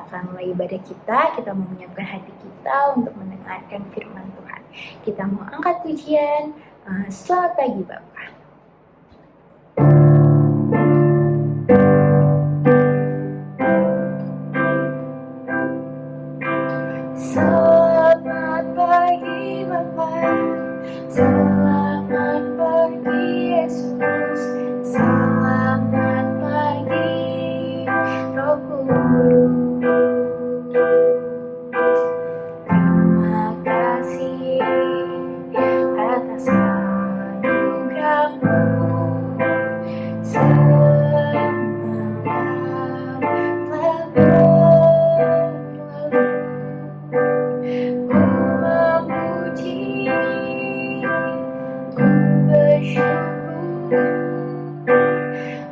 akan mulai ibadah kita mau menyiapkan hati kita untuk mendengarkan firman Tuhan. Kita mau angkat pujian. Selamat pagi Bapak. Selamat pagi Bapak, selamat pagi Yesus, selamat pagi Roh Kudus. Terima kasih atas anugerah-Mu semalam telah berlalu. Ku memuji, ku bersyukur,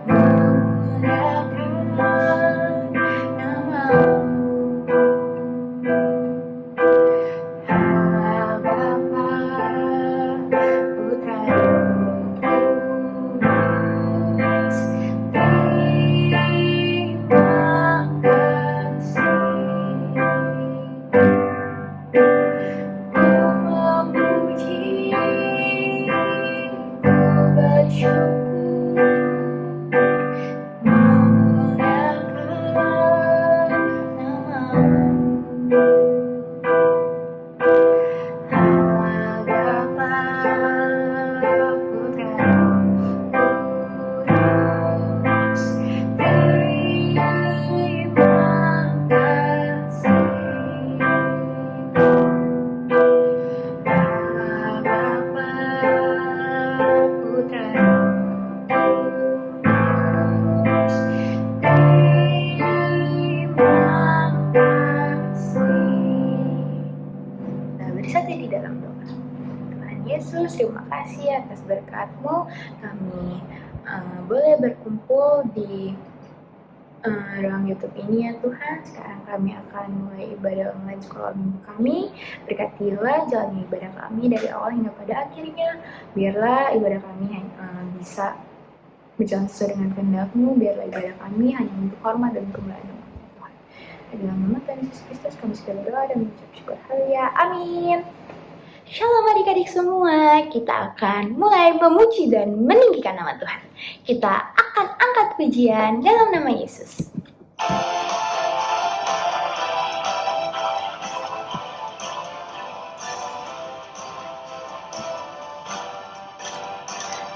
memuliakan nama-Mu. Allah Bapa, Putra Roh Kudus, terima kasih. Ku memuji, ku bersyukur, memuliakan nama-Mu. Allah Bapa, Putra Roh Kudus, terima kasih. Allah Bapa, Putra Roh Kudus, terima kasih. Nah, bersatu di dalam doa. Tuhan Yesus, terima kasih atas berkat-Mu. Kami boleh berkumpul di ruang YouTube ini ya Tuhan. Sekarang kami akan mulai ibadah online sekolah minggu kami. Berkatilah jalannya ibadah kami dari awal hingga pada akhirnya. Biarlah ibadah kami bisa berjalan sesuai dengan kehendak-Mu. Biarlah ibadah kami hanya untuk hormat dan kemuliaan nama-Mu Tuhan. Dalam nama Tuhan Yesus Kristus kami sudah berdoa dan mengucap syukur. Haleluya. Amin. Shalom adik-adik semua, kita akan mulai memuji dan meninggikan nama Tuhan. Kita akan angkat pujian dalam nama Yesus.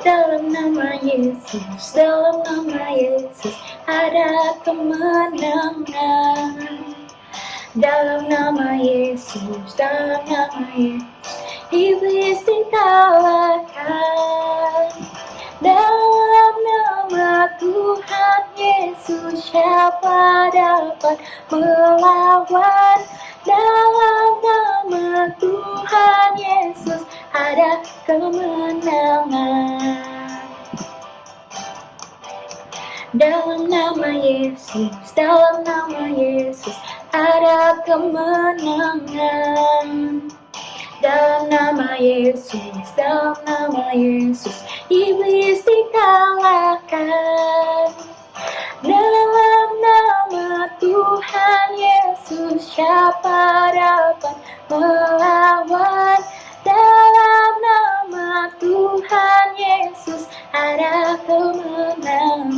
Dalam nama Yesus, dalam nama Yesus, ada kemenangan. Dalam nama Yesus, dalam nama Yesus, iblis dikalahkan. Dalam nama Tuhan Yesus, siapa dapat melawan? Dalam nama Tuhan Yesus, ada kemenangan. Dalam nama Yesus, dalam nama Yesus, ada kemenangan. Dalam nama Yesus, dalam nama Yesus, iblis dikalahkan. Dalam nama Tuhan Yesus, siapa dapat melawan? Dalam nama Tuhan Yesus, ada kemenangan.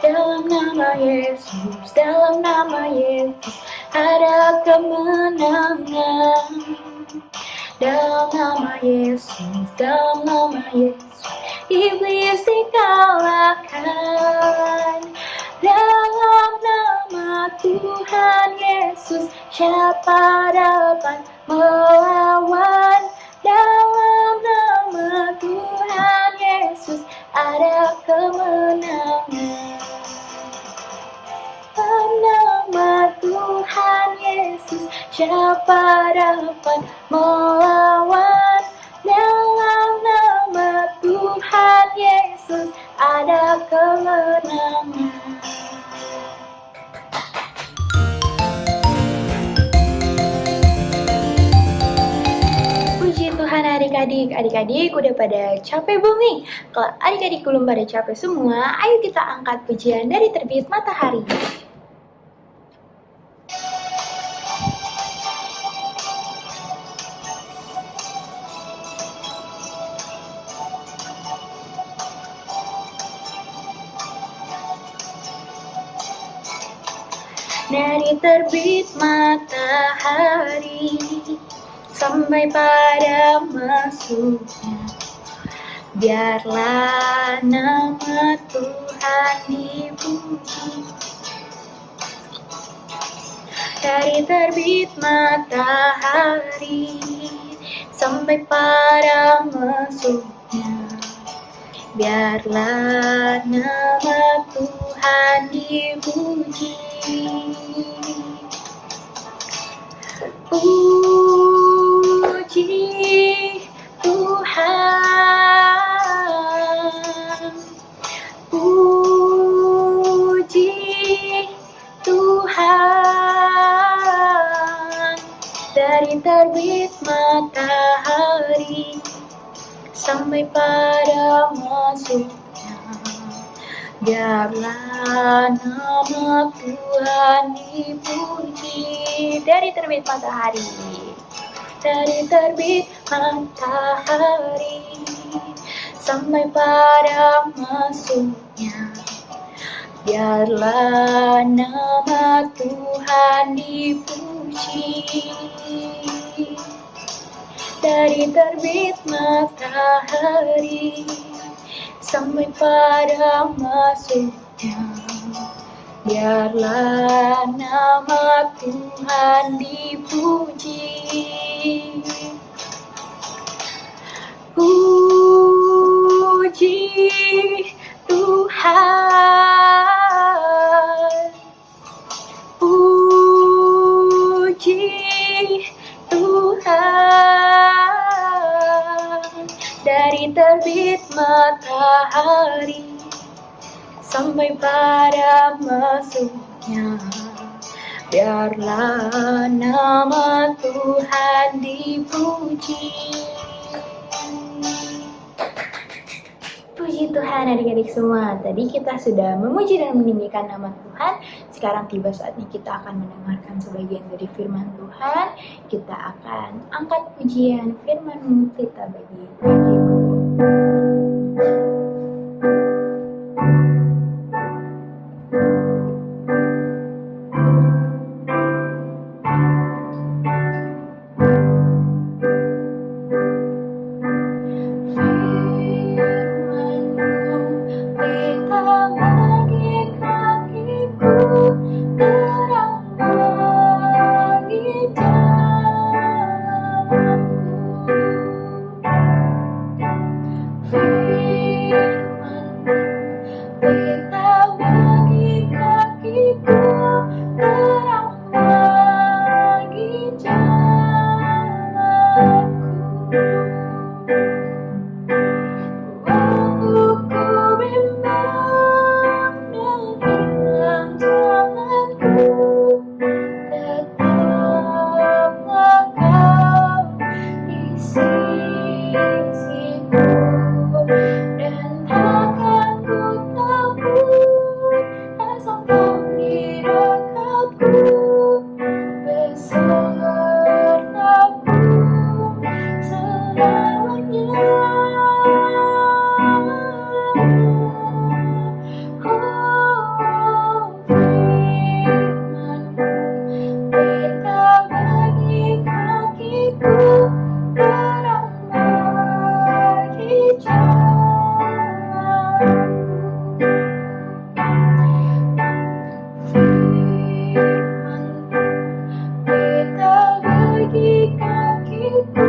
Dalam nama Yesus, dalam nama Yesus, ada kemenangan. Dalam nama Yesus, dalam nama Yesus, iblis dikalahkan. Dalam nama Tuhan Yesus, siapa dapat melawan? Dalam nama Tuhan Yesus, ada kemenangan. Dalam nama Tuhan Yesus, siapa dapat melawan? Dalam nama Tuhan Yesus, ada kemenangan. adik-adik udah pada capek belum nih? Kalau adik-adik belum pada capek semua, ayo kita angkat pujian dari terbit matahari. Dari terbit matahari sampai pada masuknya, biarlah nama Tuhan dipuji. Dari terbit matahari sampai pada masuknya, biarlah nama Tuhan dipuji. Puji Tuhan, puji Tuhan. Dari terbit matahari sampai pada masuknya, biarlah nama Tuhan dipuji. Dari terbit matahari, dari terbit matahari sampai pada masuknya, biarlah nama Tuhan dipuji. Dari terbit matahari sampai pada masuknya, biarlah nama Tuhan dipuji. Puji Tuhan, puji Tuhan. Dari terbit matahari sampai pada masuknya, biarlah nama Tuhan dipuji. Puji Tuhan adik-adik semua, tadi kita sudah memuji dan meninggikan nama Tuhan. Sekarang tiba saatnya kita akan mendengarkan sebagian dari firman Tuhan. Kita akan angkat pujian firman-Mu kita bagi bagiku. Bagi kakiku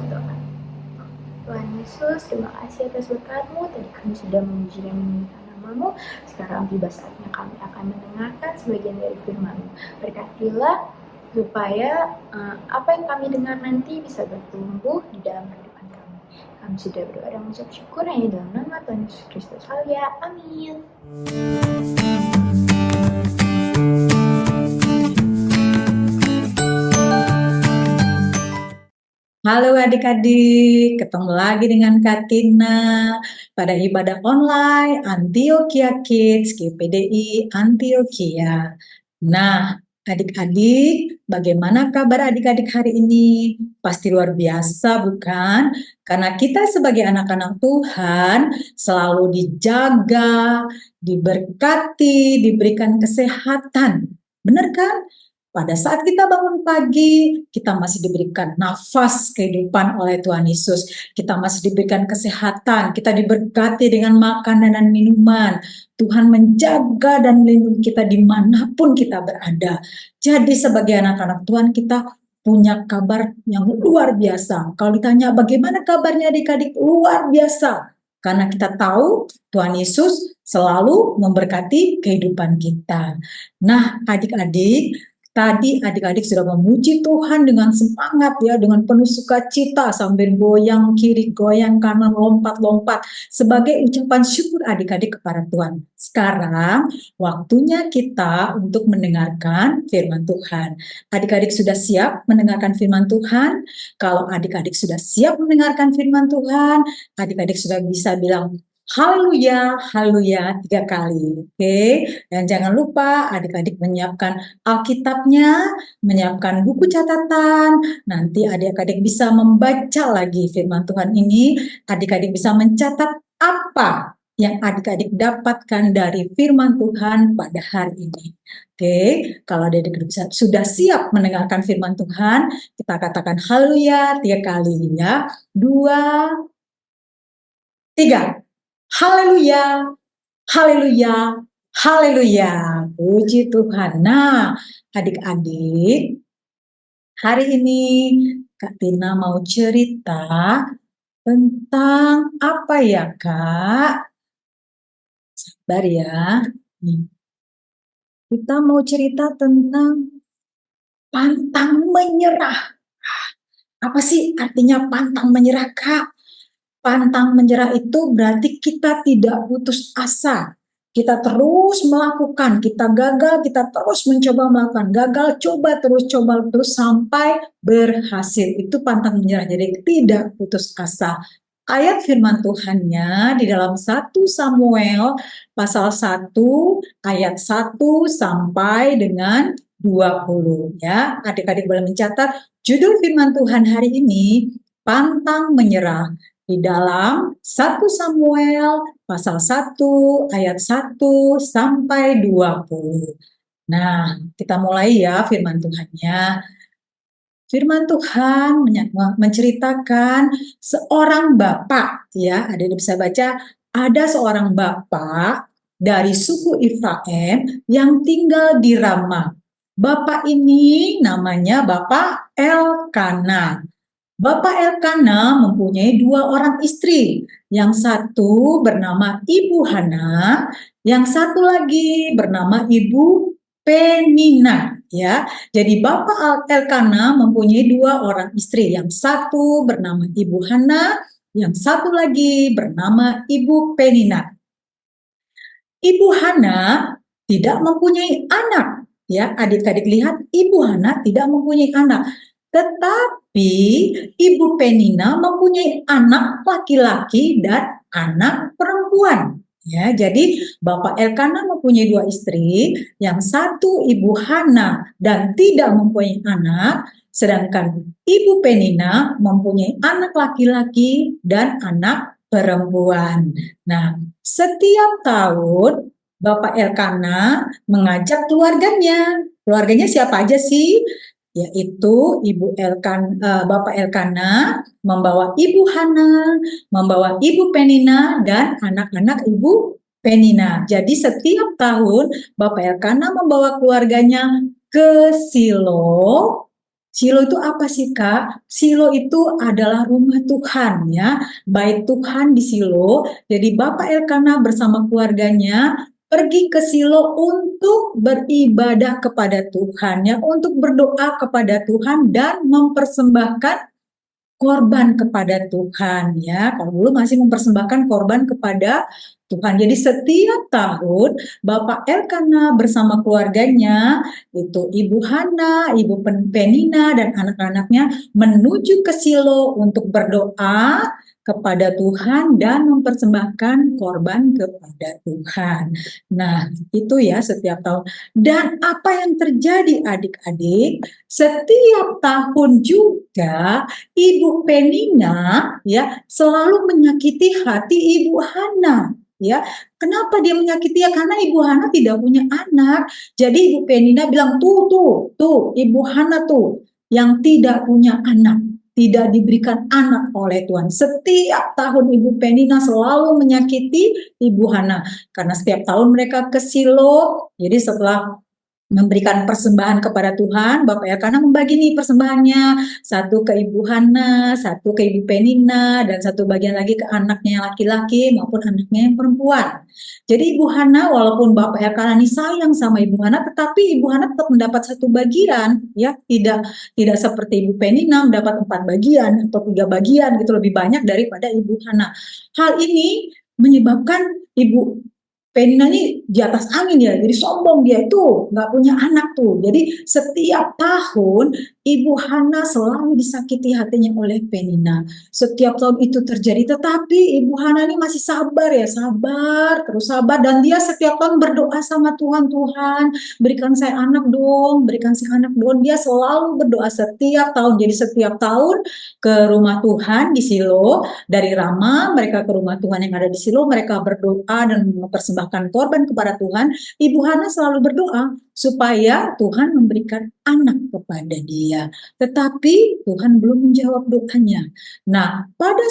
berdoa. Tuhan Yesus, terima kasih atas berkat-Mu. Tadi kami sudah memuji dan meninggikan nama-Mu. Sekarang tiba saatnya kami akan mendengarkan sebagian dari firman-Mu. Berkatilah supaya apa yang kami dengar nanti bisa bertumbuh di dalam kehidupan kami. Kami sudah berdoa dan mengucap syukur hanya dalam nama Tuhan Yesus Kristus. Haleluya. Amin. Halo adik-adik, ketemu lagi dengan Kak Tina pada ibadah online Antioquia Kids GPDI Antioquia. Nah, adik-adik, bagaimana kabar adik-adik hari ini? Pasti luar biasa, bukan? Karena kita sebagai anak-anak Tuhan selalu dijaga, diberkati, diberikan kesehatan. Benar kan? Pada saat kita bangun pagi, kita masih diberikan nafas kehidupan oleh Tuhan Yesus. Kita masih diberikan kesehatan, kita diberkati dengan makanan dan minuman. Tuhan menjaga dan melindungi kita dimanapun kita berada. Jadi sebagai anak-anak Tuhan kita punya kabar yang luar biasa. Kalau ditanya bagaimana kabarnya adik-adik, luar biasa. Karena kita tahu Tuhan Yesus selalu memberkati kehidupan kita. Nah adik-adik, tadi adik-adik sudah memuji Tuhan dengan semangat ya, dengan penuh sukacita sambil goyang kiri, goyang kanan, lompat-lompat sebagai ucapan syukur adik-adik kepada Tuhan. Sekarang waktunya kita untuk mendengarkan firman Tuhan. Adik-adik sudah siap mendengarkan firman Tuhan? Kalau adik-adik sudah siap mendengarkan firman Tuhan, adik-adik sudah bisa bilang haleluya, haleluya 3 kali. Oke? Dan jangan lupa adik-adik menyiapkan Alkitabnya, menyiapkan buku catatan. Nanti adik-adik bisa membaca lagi firman Tuhan ini. Adik-adik bisa mencatat apa yang adik-adik dapatkan dari firman Tuhan pada hari ini. Oke, kalau adik-adik sudah siap mendengarkan firman Tuhan, kita katakan haleluya 3 kali ya. 2, 3. Haleluya, haleluya, haleluya. Puji Tuhan. Nah, adik-adik, hari ini Kak Tina mau cerita tentang apa ya, Kak? Sabar ya. Kita mau cerita tentang pantang menyerah. Apa sih artinya pantang menyerah, Kak? Pantang menyerah itu berarti kita tidak putus asa. Kita terus melakukan, kita gagal, kita terus mencoba melakukan. Gagal, coba terus sampai berhasil. Itu pantang menyerah, jadi tidak putus asa. Ayat firman Tuhannya di dalam 1 Samuel pasal 1 ayat 1 sampai dengan 20 ya. Adik-adik boleh mencatat judul firman Tuhan hari ini, pantang menyerah. Di dalam 1 Samuel pasal 1 ayat 1 sampai 20. Nah, kita mulai ya firman Tuhannya. Firman Tuhan menceritakan seorang bapak ya, ada yang bisa baca, ada seorang bapak dari suku Efraim yang tinggal di Ramah. Bapak ini namanya Bapak Elkana. Bapak Elkana mempunyai 2 orang istri. Yang satu bernama Ibu Hana, yang satu lagi bernama Ibu Penina. Ya, jadi Bapak Elkana mempunyai 2 orang istri. Yang satu bernama Ibu Hana, yang satu lagi bernama Ibu Penina. Ibu Hana tidak mempunyai anak. Ya, adik-adik lihat, Ibu Hana tidak mempunyai anak. Tetapi Ibu Penina mempunyai anak laki-laki dan anak perempuan. Ya, jadi Bapak Elkana mempunyai 2 istri, yang satu Ibu Hana dan tidak mempunyai anak, sedangkan Ibu Penina mempunyai anak laki-laki dan anak perempuan. Nah, setiap tahun Bapak Elkana mengajak keluarganya. Keluarganya siapa aja sih? Yaitu Bapak Elkana membawa Ibu Hana, membawa Ibu Penina dan anak-anak Ibu Penina. Jadi setiap tahun Bapak Elkana membawa keluarganya ke Silo Silo itu apa sih, Kak? Silo itu adalah rumah Tuhan ya, bait Tuhan di Silo. Jadi Bapak Elkana bersama keluarganya pergi ke Silo untuk beribadah kepada Tuhan ya, untuk berdoa kepada Tuhan dan mempersembahkan korban kepada Tuhan ya. Kalau dulu masih mempersembahkan korban kepada Tuhan. Jadi setiap tahun Bapak Elkana bersama keluarganya, itu Ibu Hana, Ibu Penina dan anak-anaknya menuju ke Silo untuk berdoa kepada Tuhan dan mempersembahkan korban kepada Tuhan. Nah, itu ya setiap tahun. Dan apa yang terjadi adik-adik? Setiap tahun juga Ibu Penina ya selalu menyakiti hati Ibu Hana ya. Kenapa dia menyakiti ya? Karena Ibu Hana tidak punya anak. Jadi Ibu Penina bilang tuh Ibu Hana tuh yang tidak punya anak, tidak diberikan anak oleh Tuhan. Setiap tahun Ibu Penina selalu menyakiti Ibu Hana karena setiap tahun mereka ke Silo. Jadi setelah memberikan persembahan kepada Tuhan, Bapak Elkana membagi nih persembahannya, satu ke Ibu Hana, satu ke Ibu Penina, dan satu bagian lagi ke anaknya yang laki-laki maupun anaknya yang perempuan. Jadi Ibu Hana, walaupun Bapak Elkana nih sayang sama Ibu Hana, tetapi Ibu Hana tetap mendapat satu bagian, ya tidak seperti Ibu Penina mendapat 4 bagian atau 3 bagian gitu, lebih banyak daripada Ibu Hana. Hal ini menyebabkan Ibu Penina ini di atas angin ya, jadi sombong dia itu nggak punya anak tuh. Jadi setiap tahun Ibu Hana selalu disakiti hatinya oleh Penina. Setiap tahun itu terjadi, tetapi Ibu Hana ini masih sabar ya, sabar, terus sabar. Dan dia setiap tahun berdoa sama Tuhan, Tuhan berikan saya anak dong, berikan saya anak dong. Dia selalu berdoa setiap tahun. Jadi setiap tahun ke rumah Tuhan di Silo, dari Rama mereka ke rumah Tuhan yang ada di Silo, mereka berdoa dan mempersembahkan korban kepada Tuhan. Ibu Hana selalu berdoa supaya Tuhan memberikan anak kepada dia. Tetapi Tuhan belum menjawab doanya. Nah, pada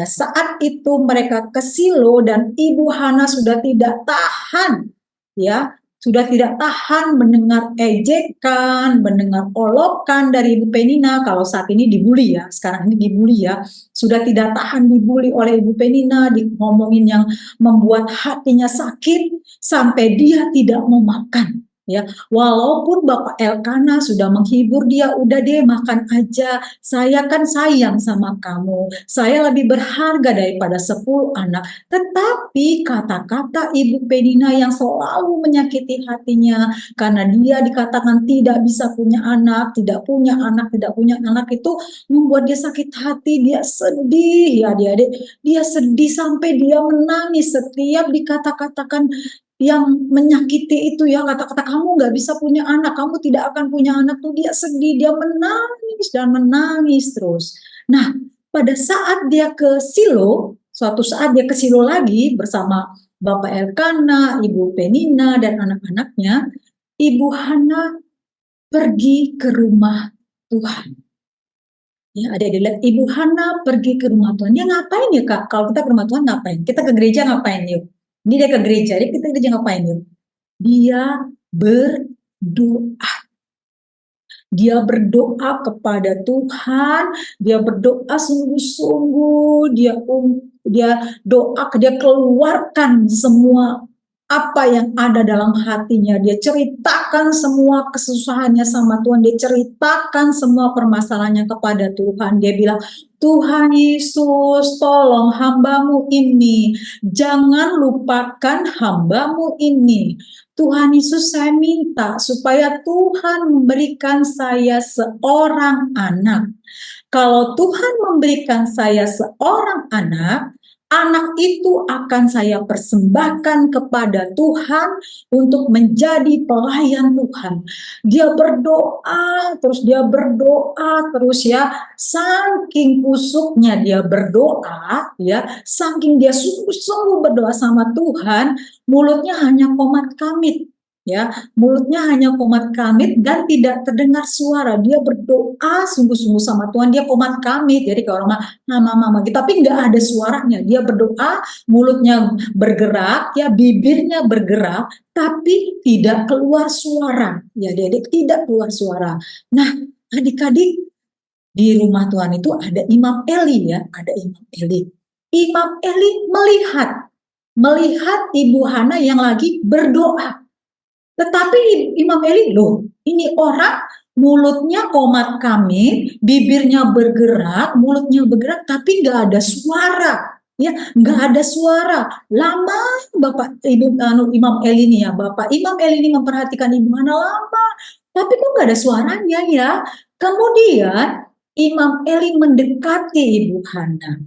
saat itu mereka ke Silo dan Ibu Hana sudah tidak tahan ya, sudah tidak tahan mendengar ejekan, mendengar olokan dari Ibu Penina. Kalau saat ini dibully ya, sekarang ini dibully ya, sudah tidak tahan dibully oleh Ibu Penina, ngomongin yang membuat hatinya sakit sampai dia tidak mau makan ya. Walaupun Bapak Elkana sudah menghibur dia, udah deh makan aja, saya kan sayang sama kamu, saya lebih berharga daripada 10 anak. Tetapi kata-kata Ibu Penina yang selalu menyakiti hatinya karena dia dikatakan tidak bisa punya anak, tidak punya anak, tidak punya anak, itu membuat dia sakit hati, dia sedih ya adik-adik, dia sedih sampai dia menangis setiap dikata-katakan yang menyakiti itu ya, kata-kata kamu nggak bisa punya anak, kamu tidak akan punya anak tuh, dia sedih, dia menangis dan menangis terus. Nah, pada saat dia ke Silo, suatu saat dia ke Silo lagi bersama Bapak Elkana, Ibu Penina dan anak-anaknya, Ibu Hana pergi ke rumah Tuhan. Ya, ada di lihat Ibu Hana pergi ke rumah Tuhan. Dia ngapain ya, Kak? Kalau kita ke rumah Tuhan ngapain? Kita ke gereja ngapain yuk? Ini dia ke gereja, jadi kita ke gereja ngapain yuk? Dia berdoa. Dia berdoa kepada Tuhan, dia berdoa sungguh-sungguh, dia doa, dia keluarkan semua apa yang ada dalam hatinya. Dia ceritakan semua kesusahannya sama Tuhan, dia ceritakan semua permasalahannya kepada Tuhan. Dia bilang, Tuhan Yesus, tolong hambamu ini, jangan lupakan hambamu ini. Tuhan Yesus, saya minta supaya Tuhan memberikan saya seorang anak. Kalau Tuhan memberikan saya seorang anak, anak itu akan saya persembahkan kepada Tuhan untuk menjadi pelayan Tuhan. Dia berdoa terus ya, saking kusuknya dia berdoa ya, saking dia sungguh-sungguh berdoa sama Tuhan, mulutnya hanya komat kamit. ya, mulutnya hanya komat kamit dan tidak terdengar suara. Dia berdoa sungguh-sungguh sama Tuhan, dia komat kamit, jadi kayak orang mama gitu, tapi nggak ada suaranya. Dia berdoa, mulutnya bergerak, ya, bibirnya bergerak, tapi tidak keluar suara. Ya, dia tidak keluar suara. Nah, adik-adik, di rumah Tuhan itu ada Imam Eli, ya, ada Imam Eli. Imam Eli melihat Ibu Hana yang lagi berdoa. Tetapi Imam Eli, loh, ini orang mulutnya komat kamit, bibirnya bergerak, mulutnya bergerak, tapi nggak ada suara, ya, nggak ada suara. Lama Bapak Ibu Imam Eli ini, ya, Bapak Imam Eli ini memperhatikan Ibu Hana lama, tapi kok nggak ada suaranya, ya. Kemudian Imam Eli mendekati Ibu Hana.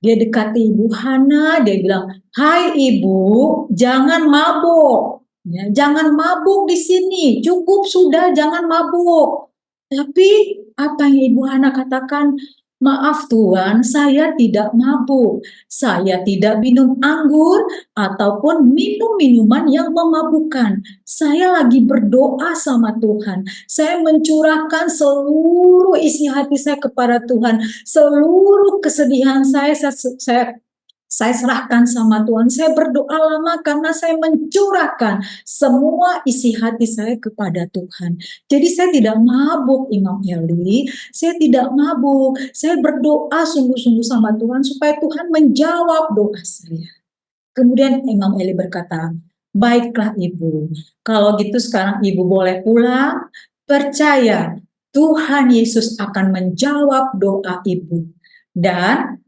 Dia dekati Ibu Hana, dia bilang, "Hai Ibu, jangan mabuk. Ya, jangan mabuk di sini. Cukup sudah, jangan mabuk." Tapi apa yang Ibu Hana katakan? "Maaf Tuhan, saya tidak mabuk. Saya tidak minum anggur ataupun minum minuman yang memabukkan. Saya lagi berdoa sama Tuhan. Saya mencurahkan seluruh isi hati saya kepada Tuhan. Seluruh kesedihan saya serahkan sama Tuhan. Saya berdoa lama karena saya mencurahkan semua isi hati saya kepada Tuhan. Jadi saya tidak mabuk, Imam Eli. Saya tidak mabuk. Saya berdoa sungguh-sungguh sama Tuhan supaya Tuhan menjawab doa saya." Kemudian Imam Eli berkata, "Baiklah Ibu, kalau gitu sekarang Ibu boleh pulang. Percaya Tuhan Yesus akan menjawab doa Ibu. Dan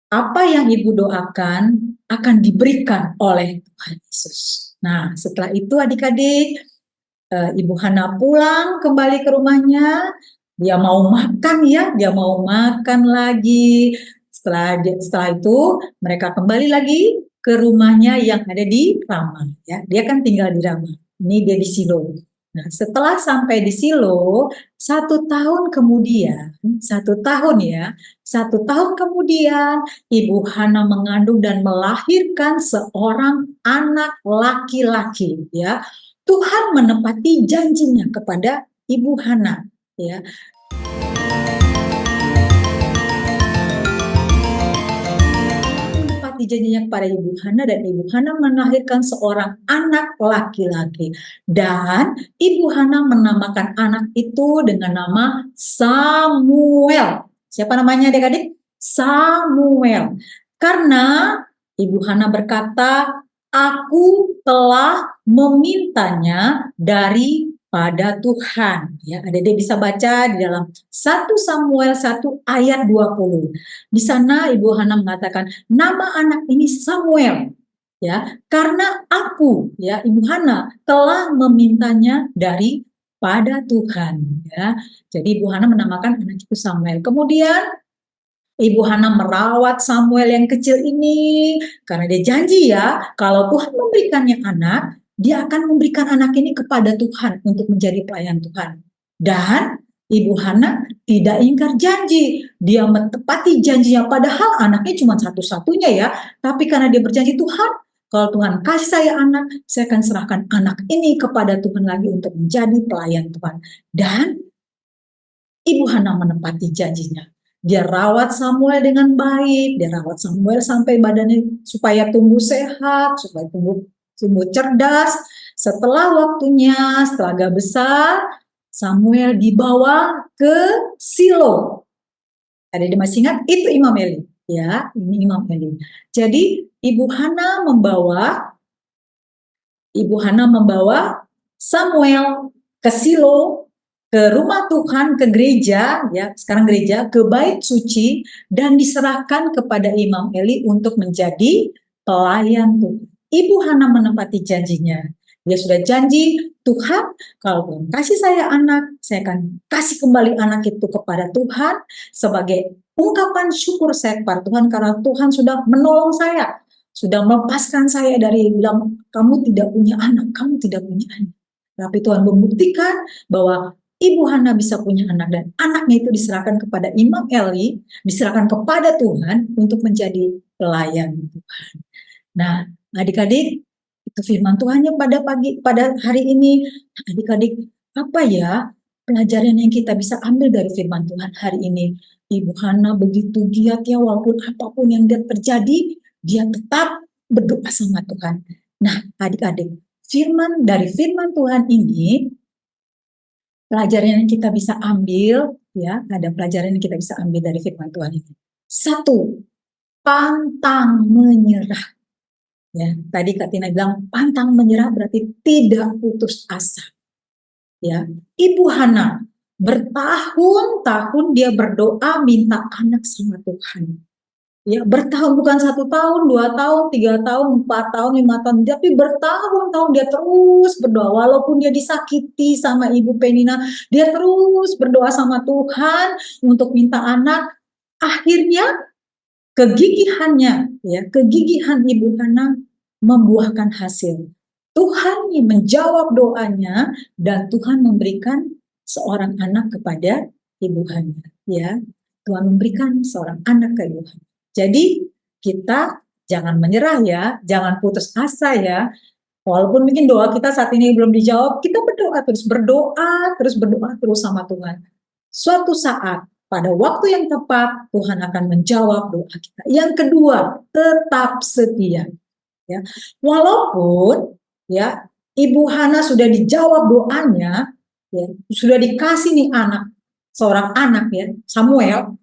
apa yang Ibu doakan akan diberikan oleh Tuhan Yesus." Nah, setelah itu adik-adik, Ibu Hana pulang kembali ke rumahnya. Dia mau makan, ya, dia mau makan lagi. Setelah itu mereka kembali lagi ke rumahnya yang ada di Ramah, ya. Dia kan tinggal di Ramah. Ini dia di Silo. Nah, setelah sampai di Silo, 1 tahun kemudian, 1 tahun, ya, 1 tahun kemudian, Ibu Hana mengandung dan melahirkan seorang anak laki-laki, ya. Tuhan menepati janjinya kepada Ibu Hana, ya. Menepati janjinya kepada Ibu Hana, dan Ibu Hana melahirkan seorang anak laki-laki. Dan Ibu Hana menamakan anak itu dengan nama Samuel. Siapa namanya adik-adik? Samuel. Karena Ibu Hana berkata, "Aku telah memintanya daripada Tuhan." Ya, adik-adik bisa baca di dalam 1 Samuel 1 ayat 20. Di sana Ibu Hana mengatakan, nama anak ini Samuel, ya, karena aku, ya, Ibu Hana telah memintanya daripada Tuhan, ya. Jadi Ibu Hana menamakan anak itu Samuel. Kemudian Ibu Hana merawat Samuel yang kecil ini karena dia janji, ya, kalau Tuhan memberikannya anak, dia akan memberikan anak ini kepada Tuhan untuk menjadi pelayan Tuhan. Dan Ibu Hana tidak ingkar janji, dia menepati janjinya, padahal anaknya cuma satu-satunya, ya, tapi karena dia berjanji, "Tuhan, kalau Tuhan kasih saya anak, saya akan serahkan anak ini kepada Tuhan lagi untuk menjadi pelayan Tuhan." Dan Ibu Hana menepati janjinya. Dia rawat Samuel dengan baik, dia rawat Samuel sampai badannya supaya tumbuh sehat, supaya tumbuh cerdas. Setelah waktunya, setelah agak besar, Samuel dibawa ke Silo. Ada di masih ingat? Itu Imam Eli, ya, ini Imam Eli. Jadi Ibu Hana membawa Samuel ke Silo, ke rumah Tuhan, ke gereja, ya, sekarang gereja, ke bait suci, dan diserahkan kepada Imam Eli untuk menjadi pelayan Tuhan. Ibu Hana menepati janjinya. Dia sudah janji, "Tuhan, kalau Tuhan kasih saya anak, saya akan kasih kembali anak itu kepada Tuhan sebagai ungkapan syukur saya kepada Tuhan karena Tuhan sudah menolong saya, sudah melepaskan saya dari bilang, kamu tidak punya anak, kamu tidak punya anak." Tapi Tuhan membuktikan bahwa Ibu Hana bisa punya anak, dan anaknya itu diserahkan kepada Imam Eli, diserahkan kepada Tuhan untuk menjadi pelayan Tuhan. Nah, adik-adik, Itu firman Tuhannya pada hari ini. Adik-adik, apa ya pelajaran yang kita bisa ambil dari firman Tuhan hari ini? Ibu Hana begitu giat ya, walaupun apapun yang terjadi, dia tetap berdoa sama Tuhan. Nah, adik-adik, dari firman Tuhan ini, pelajaran yang kita bisa ambil, ya, ada pelajaran yang kita bisa ambil dari firman Tuhan ini. Satu, pantang menyerah. Ya, tadi Kak Tina bilang pantang menyerah berarti tidak putus asa. Ya, Ibu Hana bertahun-tahun dia berdoa minta anak sama Tuhan. Ya, bertahun, bukan 1 tahun, 2 tahun, 3 tahun, 4 tahun, 5 tahun, tapi bertahun-tahun dia terus berdoa. Walaupun dia disakiti sama Ibu Penina, dia terus berdoa sama Tuhan untuk minta anak. Akhirnya kegigihannya, ya, kegigihan Ibu Hana membuahkan hasil. Tuhan menjawab doanya dan Tuhan memberikan seorang anak kepada Ibu Hana, ya. Tuhan memberikan seorang anak ke Ibu Hana. Jadi kita jangan menyerah ya, jangan putus asa ya. Walaupun mungkin doa kita saat ini belum dijawab, kita berdoa terus sama Tuhan. Suatu saat pada waktu yang tepat Tuhan akan menjawab doa kita. Yang kedua, tetap setia. Ya, walaupun ya Ibu Hana sudah dijawab doanya, ya, sudah dikasih nih seorang anak ya, Samuel,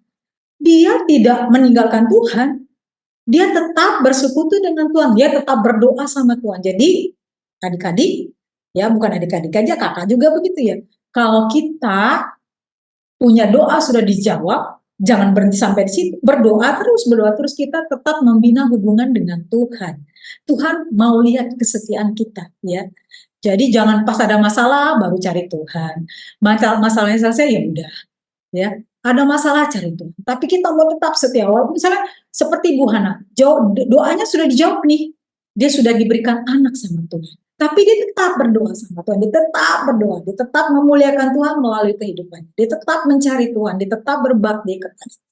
dia tidak meninggalkan Tuhan, dia tetap bersekutu dengan Tuhan, dia tetap berdoa sama Tuhan. Jadi adik-adik, ya bukan adik-adik aja, kakak juga begitu ya. Kalau kita punya doa sudah dijawab, jangan berhenti sampai di situ. Berdoa terus kita tetap membina hubungan dengan Tuhan. Tuhan mau lihat kesetiaan kita, ya. Jadi jangan pas ada masalah baru cari Tuhan. Masalahnya selesai ya udah, ya. Ada masalah cari Tuhan. Tapi kita mau tetap setia. Walaupun misalnya seperti Bu Hana, doanya sudah dijawab nih. Dia sudah diberikan anak sama Tuhan. Tapi dia tetap berdoa sama Tuhan, dia tetap berdoa, dia tetap memuliakan Tuhan melalui kehidupannya, dia tetap mencari Tuhan, dia tetap berbakti kepada Tuhan.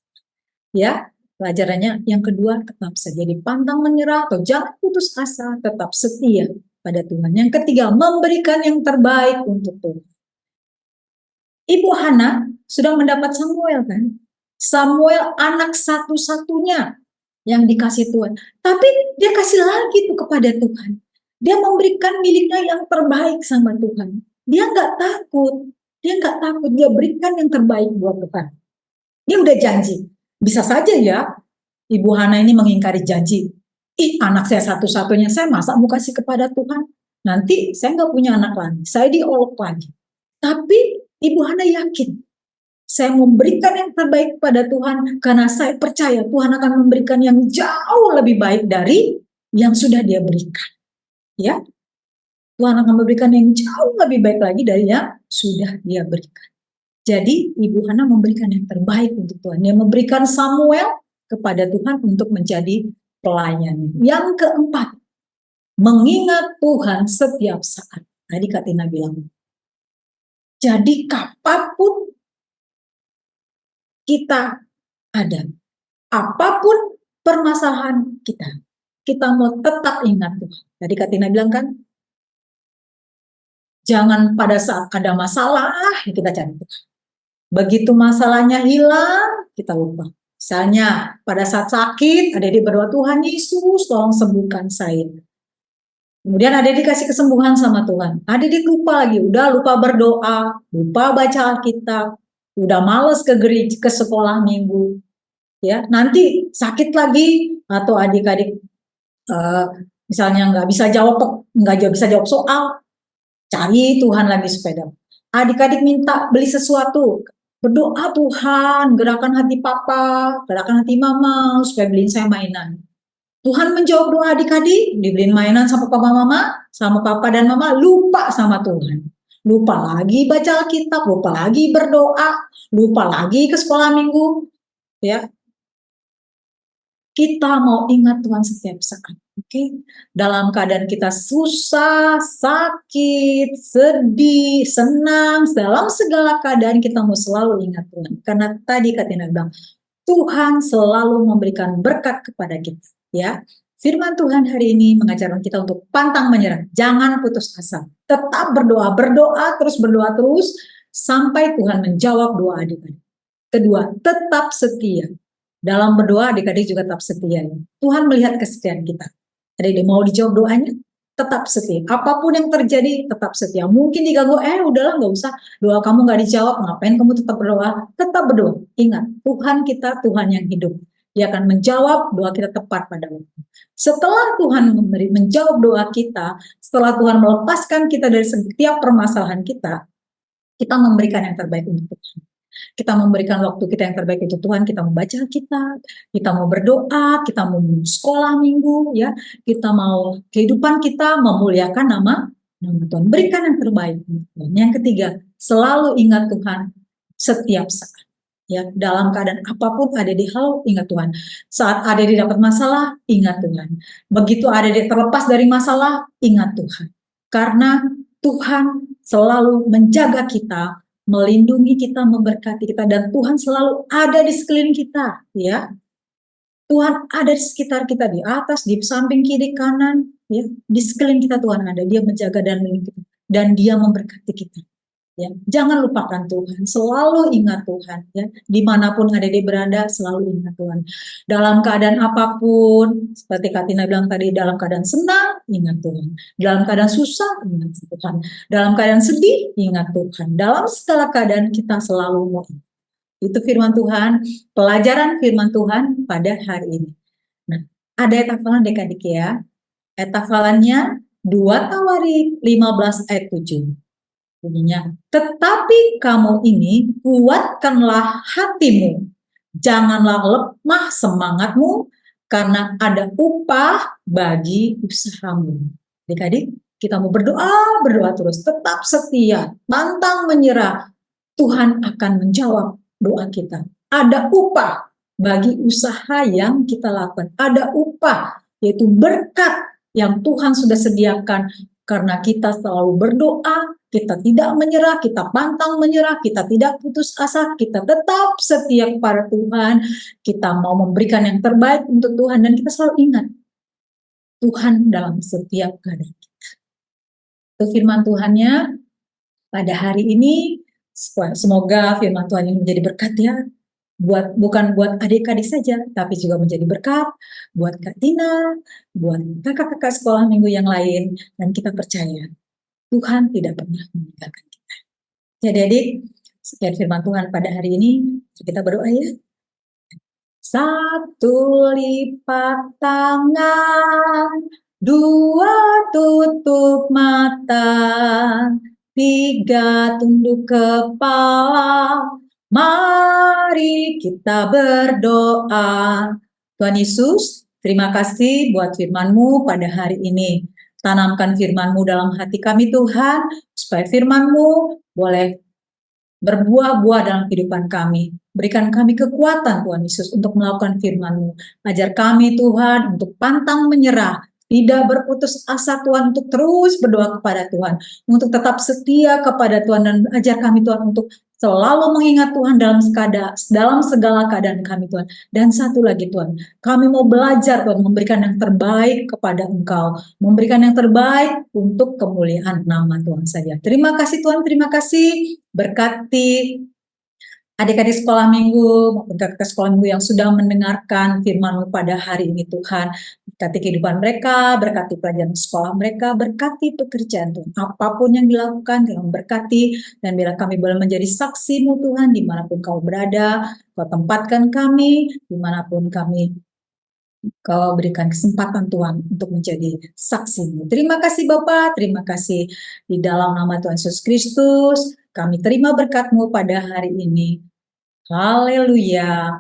Ya, pelajarannya yang kedua, tetap saja dipantang menyerah atau jangan putus asa, tetap setia pada Tuhan. Yang ketiga, memberikan yang terbaik untuk Tuhan. Ibu Hana sudah mendapat Samuel kan? Samuel anak satu-satunya yang dikasih Tuhan. Tapi dia kasih lagi tuh kepada Tuhan. Dia memberikan miliknya yang terbaik sama Tuhan. Dia nggak takut. Dia berikan yang terbaik buat Tuhan. Dia udah janji. Bisa saja ya, Ibu Hana ini mengingkari janji. Anak saya satu-satunya, saya masa mau kasih kepada Tuhan? Nanti saya nggak punya anak lagi, saya diolok lagi. Tapi Ibu Hana yakin, saya memberikan yang terbaik pada Tuhan karena saya percaya Tuhan akan memberikan yang jauh lebih baik dari yang sudah Dia berikan. Ya, Tuhan akan memberikan yang jauh lebih baik lagi dari yang sudah Dia berikan. Jadi Ibu Hana memberikan yang terbaik untuk Tuhan. Dia memberikan Samuel kepada Tuhan untuk menjadi pelayannya. Yang keempat, mengingat Tuhan setiap saat. Tadi Kak Tina bilang. Jadi kapanpun kita ada, apapun permasalahan kita mau tetap ingat Tuhan. Tadi Kak Tina bilang kan, jangan pada saat ada masalah kita cari Tuhan. Begitu masalahnya hilang, kita lupa. Misalnya pada saat sakit, ada di berdoa, Tuhan Yesus tolong sembuhkan saya. Kemudian ada dikasih kesembuhan sama Tuhan. Ada lupa lagi, udah lupa berdoa, lupa baca Alkitab, udah males ke gereja, ke sekolah minggu. Ya, nanti sakit lagi atau adik-adik misalnya nggak bisa jawab soal, cari Tuhan lagi supaya dapat. Adik-adik minta beli sesuatu, berdoa Tuhan, gerakan hati papa, gerakan hati mama supaya beliin saya mainan. Tuhan menjawab doa adik-adik, dibeliin mainan sama papa dan mama, lupa sama Tuhan. Lupa lagi baca Alkitab, lupa lagi berdoa, lupa lagi ke sekolah minggu. Ya, kita mau ingat Tuhan setiap saat. Oke, dalam keadaan kita susah, sakit, sedih, senang, dalam segala keadaan kita mau selalu ingat Tuhan. Karena tadi Kak Tina bilang, Tuhan selalu memberikan berkat kepada kita. Ya, Firman Tuhan hari ini mengajarkan kita untuk pantang menyerah. Jangan putus asa. Tetap berdoa, berdoa terus sampai Tuhan menjawab doa adik-adik. Kedua, tetap setia. Dalam berdoa adik-adik juga tetap setia. Tuhan melihat kesetiaan kita. Adik-adik mau dijawab doanya, tetap setia. Apapun yang terjadi, tetap setia. Mungkin diganggu, udahlah nggak usah. Doa kamu nggak dijawab, ngapain kamu tetap berdoa? Tetap berdoa. Ingat, Tuhan kita Tuhan yang hidup. Dia akan menjawab doa kita tepat pada waktu. Setelah Tuhan menjawab doa kita, setelah Tuhan melepaskan kita dari setiap permasalahan kita memberikan yang terbaik untuk Tuhan. Kita memberikan waktu kita yang terbaik untuk Tuhan, kita membaca kita mau berdoa, kita mau sekolah minggu, ya, kita mau kehidupan kita memuliakan nama Tuhan. Berikan yang terbaik untuk Tuhan. Yang ketiga, selalu ingat Tuhan setiap saat. Ya, dalam keadaan apapun ada di hal, ingat Tuhan. Saat ada di dapat masalah, ingat Tuhan. Begitu ada di terlepas dari masalah, ingat Tuhan. Karena Tuhan selalu menjaga kita, melindungi kita, memberkati kita, dan Tuhan selalu ada di sekeliling kita, ya. Tuhan ada di sekitar kita, di atas, di samping, kiri, kanan, ya. Di sekeliling kita Tuhan ada, Dia menjaga dan melindungi kita, dan Dia memberkati kita. Ya, jangan lupakan Tuhan, selalu ingat Tuhan, ya, dimanapun ada dia berada, selalu ingat Tuhan. Dalam keadaan apapun, seperti Kak Tina bilang tadi, dalam keadaan senang, ingat Tuhan. Dalam keadaan susah, ingat Tuhan. Dalam keadaan sedih, ingat Tuhan. Dalam segala keadaan kita selalu mau ingat. Itu firman Tuhan, pelajaran firman Tuhan pada hari ini. Nah, ada ayat hafalan adik-adik ya. Ayat hafalannya 2 Tawarik 15 ayat 7. Bunyinya, tetapi kamu ini kuatkanlah hatimu, janganlah lemah semangatmu, karena ada upah bagi usahamu. Adik-adik, kita mau berdoa terus, tetap setia, pantang menyerah. Tuhan akan menjawab doa kita. Ada upah bagi usaha yang kita lakukan. Ada upah, yaitu berkat yang Tuhan sudah sediakan karena kita selalu berdoa, kita tidak menyerah, kita pantang menyerah, kita tidak putus asa, kita tetap setia kepada Tuhan, kita mau memberikan yang terbaik untuk Tuhan, dan kita selalu ingat Tuhan dalam setiap keadaan kita. Itu firman Tuhannya pada hari ini. Semoga firman Tuhan ini menjadi berkat ya, bukan buat adik-adik saja, tapi juga menjadi berkat buat Kak Tina, buat kakak-kakak sekolah minggu yang lain, dan kita percaya Tuhan tidak pernah meninggalkan kita. Jadi adik, sekian firman Tuhan pada hari ini, kita berdoa ya. 1 lipat tangan, 2 tutup mata, 3 tunduk kepala, mari kita berdoa. Tuhan Yesus, terima kasih buat firman-Mu pada hari ini. Tanamkan firman-Mu dalam hati kami Tuhan, supaya firman-Mu boleh berbuah-buah dalam kehidupan kami. Berikan kami kekuatan Tuhan Yesus untuk melakukan firman-Mu. Ajar kami Tuhan untuk pantang menyerah, tidak berputus asa Tuhan, untuk terus berdoa kepada Tuhan, untuk tetap setia kepada Tuhan, dan ajar kami Tuhan untuk selalu mengingat Tuhan dalam segala keadaan kami Tuhan. Dan satu lagi Tuhan, kami mau belajar Tuhan memberikan yang terbaik kepada Engkau, memberikan yang terbaik untuk kemuliaan nama Tuhan saja. Terima kasih Tuhan, terima kasih. Berkati adik-adik sekolah minggu maupun kakak sekolah minggu yang sudah mendengarkan firman-Mu pada hari ini Tuhan. Berkati kehidupan mereka, berkati pelajaran sekolah mereka, berkati pekerjaan Tuhan. Apapun yang dilakukan, Tuhan berkati, dan biarlah kami boleh menjadi saksi-Mu Tuhan dimanapun Kau berada. Kau tempatkan kami dimanapun kami, Kau berikan kesempatan Tuhan untuk menjadi saksi-Mu. Terima kasih Bapa, terima kasih di dalam nama Tuhan Yesus Kristus. Kami terima berkat-Mu pada hari ini. Haleluya.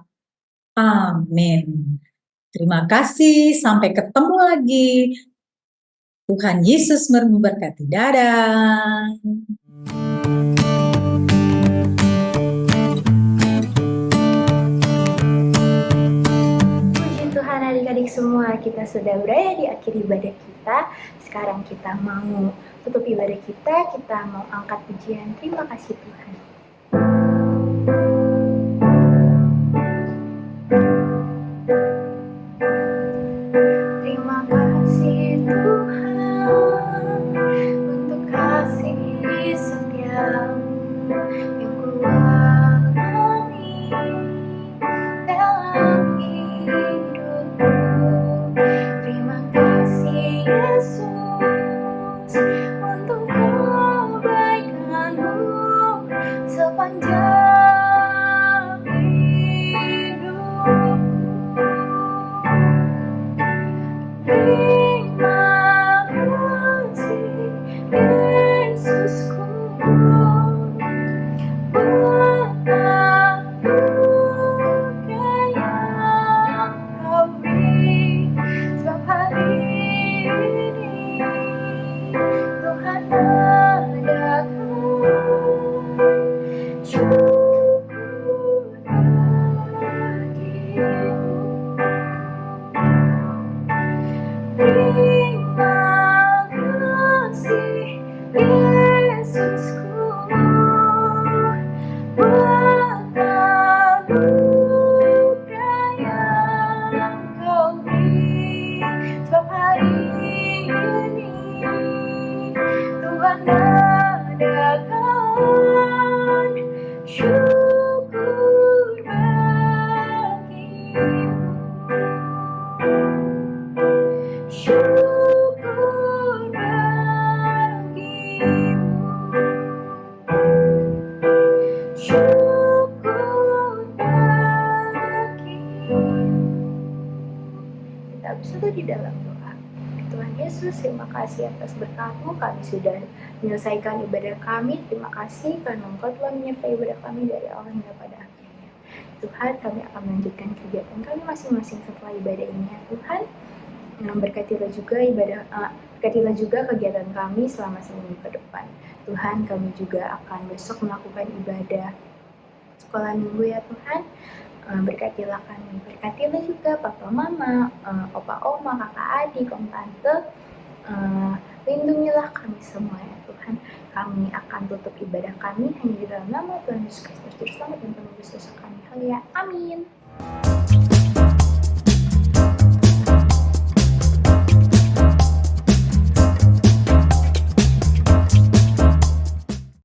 Amin. Terima kasih. Sampai ketemu lagi. Tuhan Yesus memberkati. Dadah. Puji Tuhan adik-adik semua, kita sudah berada di akhir ibadah kita. Sekarang kita mau tutup ibadah kita mau angkat pujian. Terima kasih Tuhan. Terima bersatu di dalam doa. Tuhan Yesus, terima kasih atas berkat-Mu, kami sudah menyelesaikan ibadah kami. Terima kasih karena Engkau telah menyertai ibadah kami dari awal hingga pada akhirnya. Tuhan, kami akan melanjutkan kegiatan kami masing-masing setelah ibadah ini ya Tuhan. Berkatilah juga kegiatan kami selama seminggu ke depan. Tuhan, kami juga akan besok melakukan ibadah sekolah minggu ya Tuhan. Berkatilah kami, berkatilah juga papa mama, opa oma, kakak adik, om tante. Lindungilah kami semua ya Tuhan. Kami akan tutup ibadah kami hanya di dalam nama Tuhan Yesus Kristus, Juru Selamat dan Penebus dosa kami. Haleluya, amin.